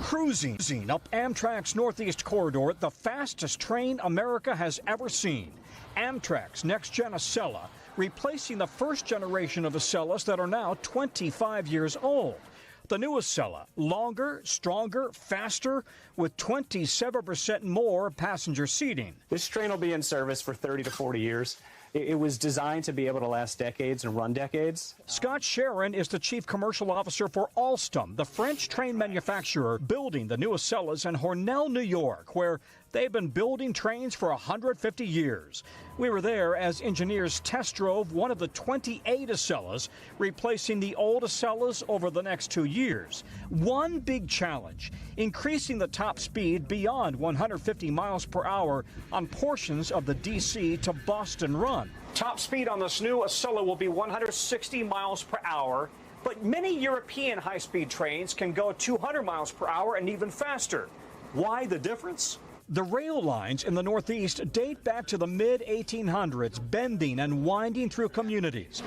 Cruising up Amtrak's Northeast Corridor, the fastest train America has ever seen. Amtrak's next-gen Acela, replacing the first generation of Acelas that are now 25 years old. The new Acela, longer, stronger, faster, with 27% more passenger seating. This train will be in service for 30 to 40 years. It was designed to be able to last decades and run decades. Scott Sharon is the chief commercial officer for Alstom, the French train manufacturer building the new Acelas in Hornell, New York, where they've been building trains for 150 years. We were there as engineers test drove one of the 28 Acelas, replacing the old Acelas over the next 2 years. One big challenge, increasing the top speed beyond 150 miles per hour on portions of the D.C. to Boston run. Top speed on this new Acela will be 160 miles per hour, but many European high-speed trains can go 200 miles per hour and even faster. Why the difference? The rail lines in the Northeast date back to the mid-1800s, bending and winding through communities.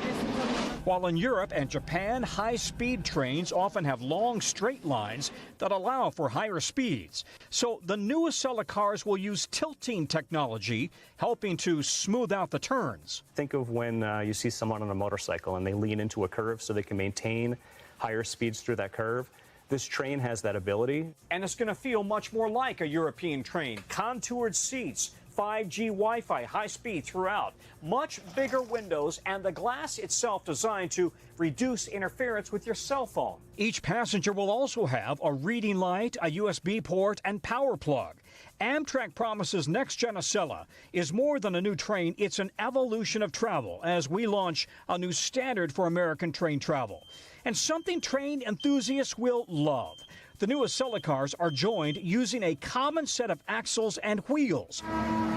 While in Europe and Japan, high-speed trains often have long straight lines that allow for higher speeds. So the new Acela cars will use tilting technology, helping to smooth out the turns. Think of when you see someone on a motorcycle and they lean into a curve so they can maintain higher speeds through that curve. This train has that ability. And it's going to feel much more like a European train. Contoured seats, 5G Wi-Fi, high speed throughout, much bigger windows, and the glass itself designed to reduce interference with your cell phone. Each passenger will also have a reading light, a USB port, and power plug. Amtrak promises next-gen Acela is more than a new train. It's an evolution of travel as we launch a new standard for American train travel. And something train enthusiasts will love. The new Acela cars are joined using a common set of axles and wheels,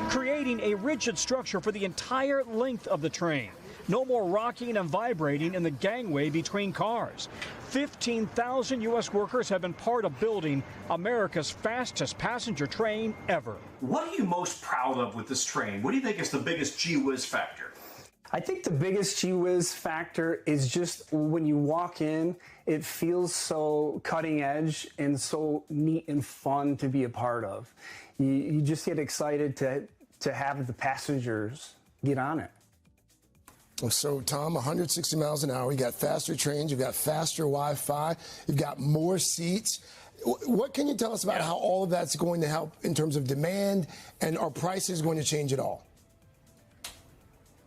creating a rigid structure for the entire length of the train. No more rocking and vibrating in the gangway between cars. 15,000 U.S. workers have been part of building America's fastest passenger train ever. What are you most proud of with this train? What do you think is the biggest gee whiz factor? I think the biggest gee whiz factor is just when you walk in, it feels so cutting edge and so neat and fun to be a part of. You just get excited to have the passengers get on it. So, Tom, 160 miles an hour, you got faster trains, you've got faster Wi-Fi, you've got more seats. What can you tell us about how all of that's going to help in terms of demand, and are prices going to change at all?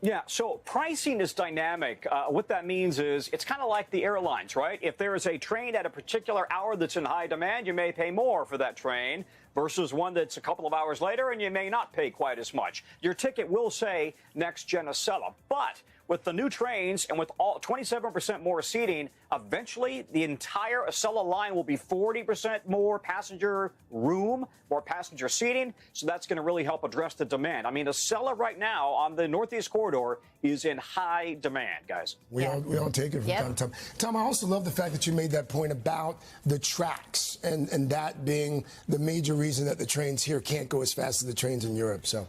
Yeah, so pricing is dynamic. What that means is it's kind of like the airlines, right? If there is a train at a particular hour that's in high demand, you may pay more for that train versus one that's a couple of hours later, and you may not pay quite as much. Your ticket will say next-gen Acela, but with the new trains and with all 27% more seating, eventually the entire Acela line will be 40% more passenger room, more passenger seating. So that's going to really help address the demand. I mean, Acela right now on the Northeast Corridor is in high demand, guys. We don't take it from time to time. Tom, I also love the fact that you made that point about the tracks and that being the major reason that the trains here can't go as fast as the trains in Europe. So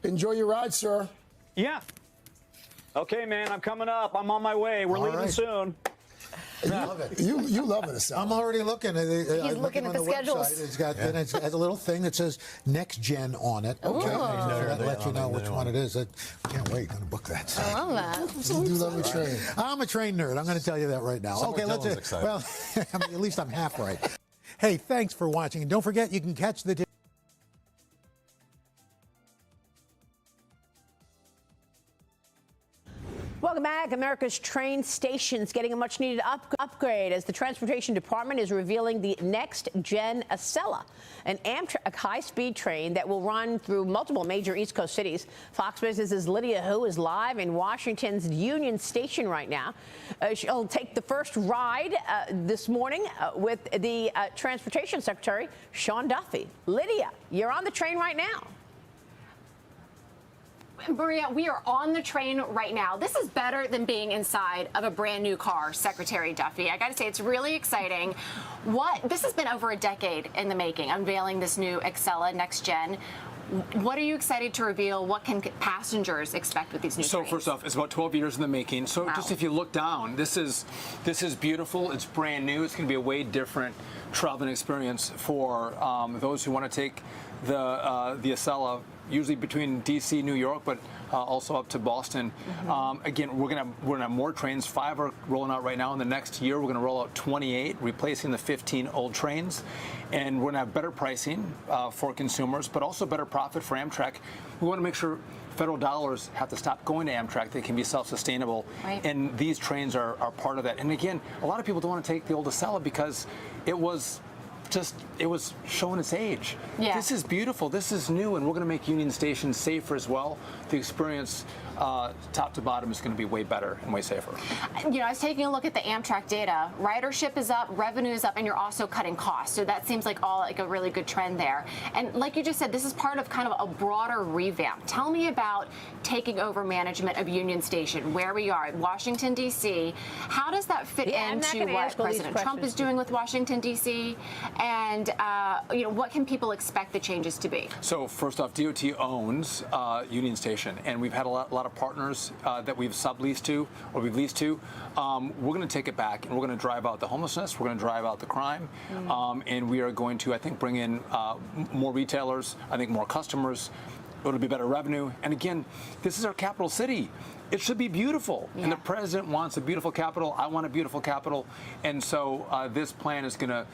enjoy your ride, sir. Yeah. Okay, man, I'm coming up. I'm on my way. We're leaving soon. You love it. You love it, Acela. I'm already looking at it. He's looking at the schedules. And it has a little thing that says next gen on it. Okay. That lets you know which one it is. I can't wait. I'm going to book that. I love that. You do love a train. I'm a train nerd. I'm going to tell you that right now. Okay, let's. Well, I mean, at least I'm half right. Hey, thanks for watching. And don't forget, you can catch the Welcome back. America's train stations getting a much-needed upgrade as the Transportation Department is revealing the next-gen Acela, an Amtrak high-speed train that will run through multiple major East Coast cities. Fox Business's Lydia Hu is live in Washington's Union Station right now. She'll take the first ride this morning with the Transportation Secretary, Sean Duffy. Lydia, you're on the train right now. Maria, we are on the train right now. This is better than being inside of a brand new car, Secretary Duffy. I got to say, it's really exciting. This has been over a decade in the making, unveiling this new Acela Next Gen. What are you excited to reveal? What can passengers expect with these new trains? So first off, it's about 12 years in the making. So just if you look down, this is beautiful. It's brand new. It's going to be a way different traveling experience for those who want to take the Acela, usually between D.C., New York, but also up to Boston. Again, we're gonna have more trains. 5 are rolling out right now. In the next year, we're gonna roll out 28, replacing the 15 old trains. And we're gonna have better pricing for consumers, but also better profit for Amtrak. We want to make sure federal dollars have to stop going to Amtrak. They can be self-sustainable. Right. And these trains are part of that. And again, a lot of people don't want to take the old Acela because it was showing its age. Yeah. This is beautiful. This is new, and we're going to make Union Station safer as well. The experience, top to bottom, is going to be way better and way safer. You know, I was taking a look at the Amtrak data. Ridership is up, revenue is up, and you're also cutting costs. So that seems like a really good trend there. And like you just said, this is part of kind of a broader revamp. Tell me about taking over management of Union Station, where we are, Washington, D.C. How does that fit into what President Trump is doing with Washington, D.C.? And, you know, what can people expect the changes to be? So first off, DOT owns Union Station, and we've had a lot of partners that we've subleased to or we've leased to. We're going to take it back, and we're going to drive out the homelessness. We're going to drive out the crime, and we are going to, I think, bring in more retailers, I think more customers. It'll be better revenue. And again, this is our capital city. It should be beautiful. Yeah. And the president wants a beautiful capital. I want a beautiful capital. And so this plan is going to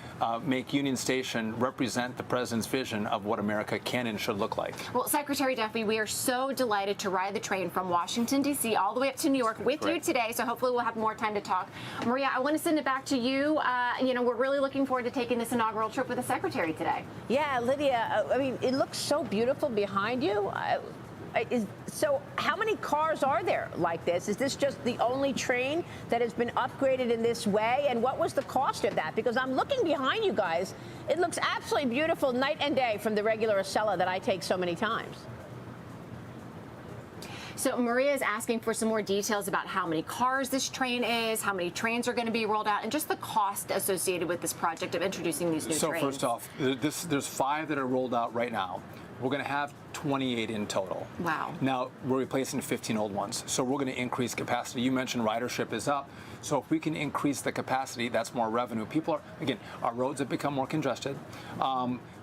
make Union Station represent the president's vision of what America can and should look like. Well, Secretary Duffy, we are so delighted to ride the train from Washington, D.C. all the way up to New York with you today. So hopefully we'll have more time to talk. Maria, I want to send it back to you. You know, we're really looking forward to taking this inaugural trip with the Secretary today. Yeah, Lydia, I mean, it looks so beautiful behind you. So how many cars are there like this? Is this just the only train that has been upgraded in this way? And what was the cost of that? Because I'm looking behind you guys. It looks absolutely beautiful night and day from the regular Acela that I take so many times. So Maria is asking for some more details about how many cars this train is, how many trains are going to be rolled out, and just the cost associated with this project of introducing these new trains. So first off, there's 5 that are rolled out right now. We're going to have 28 in total. Wow. Now, we're replacing 15 old ones. So we're going to increase capacity. You mentioned ridership is up. So if we can increase the capacity, that's more revenue. People are, again, our roads have become more congested.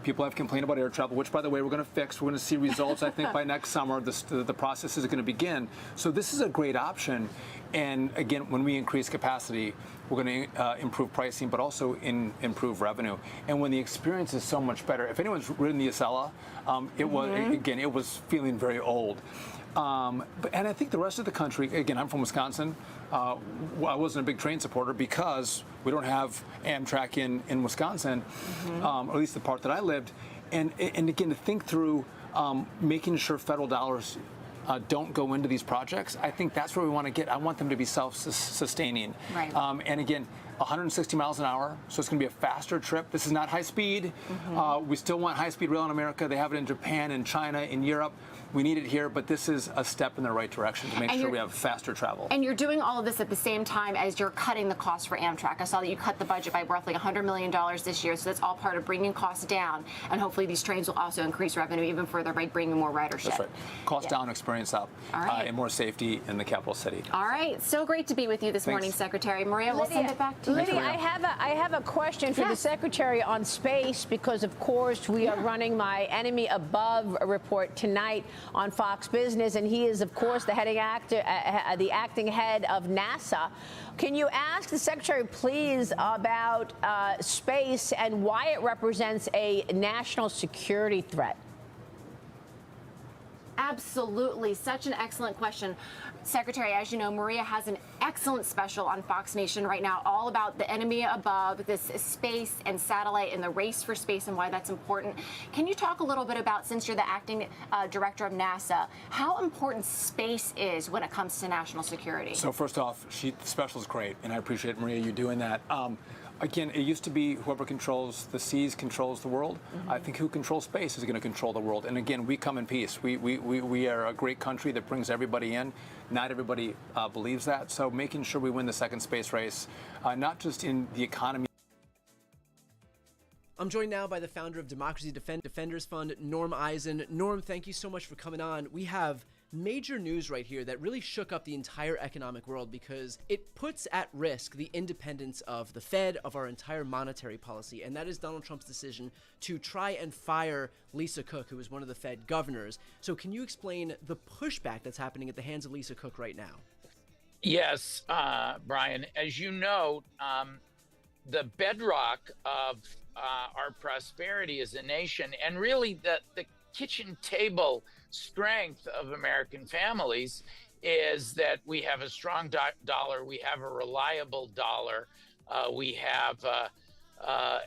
People have complained about air travel, which, by the way, we're going to fix. We're going to see results, I think, by next summer. The process is going to begin. So this is a great option. And again, when we increase capacity, we're going to improve pricing, but also improve revenue. And when the experience is so much better, if anyone's ridden the Acela, it was feeling very old. And I think the rest of the country, again, I'm from Wisconsin. I wasn't a big train supporter because we don't have Amtrak in Wisconsin, or at least the part that I lived. And again, to think through making sure federal dollars don't go into these projects, I think that's where we want to get. I want them to be self-sustaining. Right. And again, 160 miles an hour, so it's going to be a faster trip. This is not high speed. We still want high-speed rail in America. They have it in Japan and China, in Europe. We need it here, but this is a step in the right direction to make sure we have faster travel. And you're doing all of this at the same time as you're cutting the cost for Amtrak. I saw that you cut the budget by roughly $100 million this year, so that's all part of bringing costs down. And hopefully these trains will also increase revenue even further by bringing more ridership. That's right. Cost down, experience up, and more safety in the capital city. All right. So great to be with you this morning, Secretary. Maria, we'll send it back to you. Lydia, I have a question for the Secretary on space, because, of course, we are running my Enemy Above report tonight on Fox Business, and he is, of course, the acting head of NASA. Can you ask the Secretary, please, about space and why it represents a national security threat? Absolutely. Such an excellent question. Secretary, as you know, Maria has an excellent special on Fox Nation right now all about the enemy above, this space and satellite and the race for space and why that's important. Can you talk a little bit about, since you're the acting director of NASA, how important space is when it comes to national security? So first off, the special is great, and I appreciate, Maria, you doing that. Again, it used to be whoever controls the seas controls the world. I think who controls space is going to control the world. And again, we come in peace. We are a great country that brings everybody in. Not everybody believes that. So making sure we win the second space race, not just in the economy. I'm joined now by the founder of Democracy Defenders Fund, Norm Eisen. Norm, thank you so much for coming on. We have major news right here that really shook up the entire economic world because it puts at risk the independence of the Fed, of our entire monetary policy, and that is Donald Trump's decision to try and fire Lisa Cook, who is one of the Fed governors. So can you explain the pushback that's happening at the hands of Lisa Cook right now? Yes, Brian, as you know, the bedrock of our prosperity as a nation, and really the kitchen table strength of American families, is that we have a strong dollar, we have a reliable dollar, we have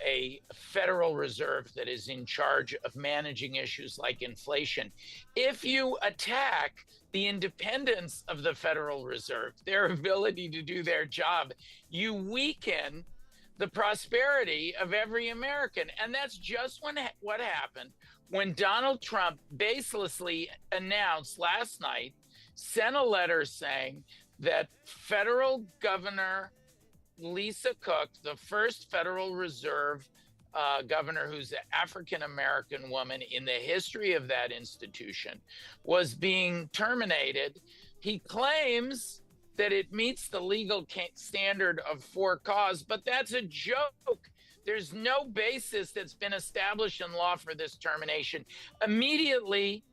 a Federal Reserve that is in charge of managing issues like inflation. If you attack the independence of the Federal Reserve, their ability to do their job, you weaken the prosperity of every American. And that's just what happened when Donald Trump baselessly announced last night, sent a letter saying that Federal Governor Lisa Cook, the first Federal Reserve governor who's an African-American woman in the history of that institution, was being terminated. He claims that it meets the legal standard of for cause, but that's a joke. There's no basis that's been established in law for this termination. Immediately,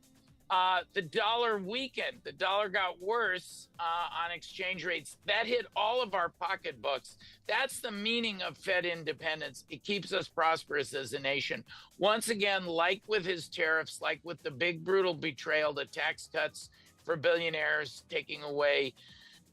the dollar weakened. The dollar got worse on exchange rates. That hit all of our pocketbooks. That's the meaning of Fed independence. It keeps us prosperous as a nation. Once again, like with his tariffs, like with the big brutal betrayal, the tax cuts for billionaires, taking away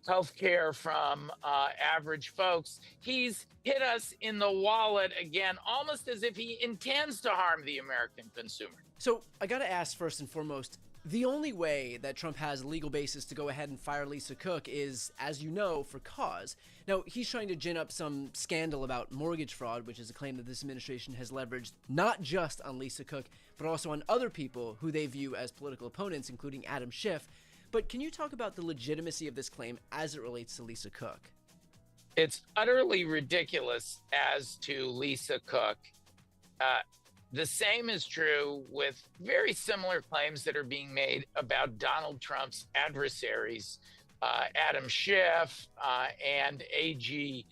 healthcare from average folks, he's hit us in the wallet again, almost as if he intends to harm the American consumer. So I got to ask first and foremost, the only way that Trump has a legal basis to go ahead and fire Lisa Cook is, as you know, for cause. Now, he's trying to gin up some scandal about mortgage fraud, which is a claim that this administration has leveraged not just on Lisa Cook, but also on other people who they view as political opponents, including Adam Schiff. But can you talk about the legitimacy of this claim as it relates to Lisa Cook? It's utterly ridiculous as to Lisa Cook. The same is true with very similar claims that are being made about Donald Trump's adversaries, Adam Schiff and AG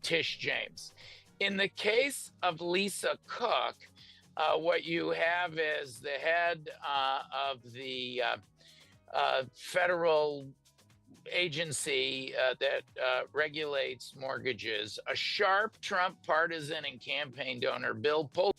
Tish James. In the case of Lisa Cook, what you have is the head of the federal agency that regulates mortgages, a sharp Trump partisan and campaign donor, Bill Pullman.